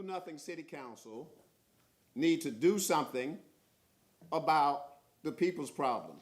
do-nothing city council need to do something about the people's problems.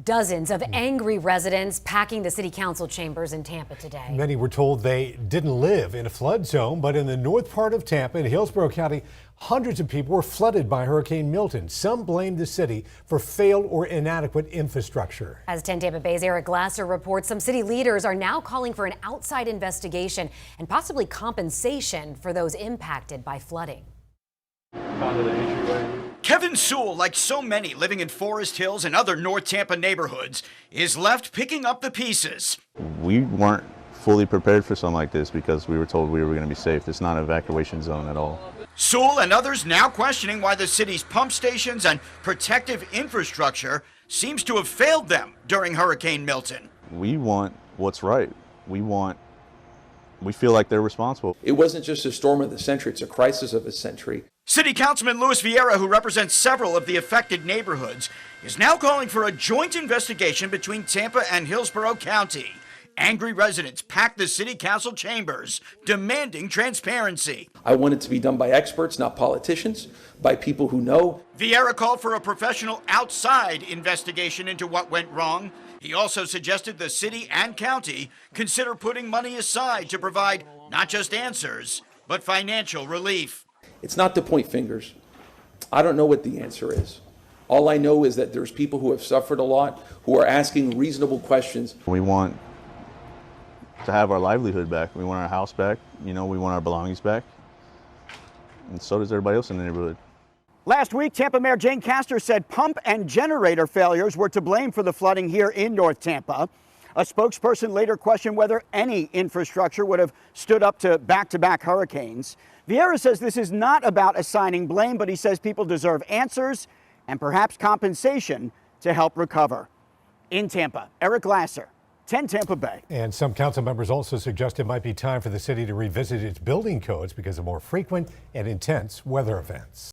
Dozens of angry residents packing the city council chambers in Tampa today. Many were told they didn't live in a flood zone, but in the north part of Tampa and Hillsborough County, hundreds of people were flooded by Hurricane Milton. Some blamed the city for failed or inadequate infrastructure. As 10 Tampa Bay's Eric Glasser reports, some city leaders are now calling for an outside investigation and possibly compensation for those impacted by flooding. Kevin Sewell, like so many living in Forest Hills and other North Tampa neighborhoods, is left picking up the pieces. We weren't fully prepared for something like this because we were told we were going to be safe. It's not an evacuation zone at all. Sewell and others now questioning why the city's pump stations and protective infrastructure seems to have failed them during Hurricane Milton. We want what's right. We feel like they're responsible. It wasn't just a storm of the century, it's a crisis of a century. City Councilman Louis Vieira, who represents several of the affected neighborhoods, is now calling for a joint investigation between Tampa and Hillsborough County. Angry residents packed the city council chambers, demanding transparency. I want it to be done by experts, not politicians, by people who know. Vieira called for a professional outside investigation into what went wrong. He also suggested the city and county consider putting money aside to provide not just answers, but financial relief. It's not to point fingers. I don't know what the answer is. All I know is that there's people who have suffered a lot, who are asking reasonable questions. We want to have our livelihood back. We want our house back. We want our belongings back. And so does everybody else in the neighborhood. Last week, Tampa Mayor Jane Castor said pump and generator failures were to blame for the flooding here in North Tampa. A spokesperson later questioned whether any infrastructure would have stood up to back-to-back hurricanes. Vieira says this is not about assigning blame, but he says people deserve answers and perhaps compensation to help recover. In Tampa, Eric Glasser, 10 Tampa Bay. And some council members also suggest it might be time for the city to revisit its building codes because of more frequent and intense weather events.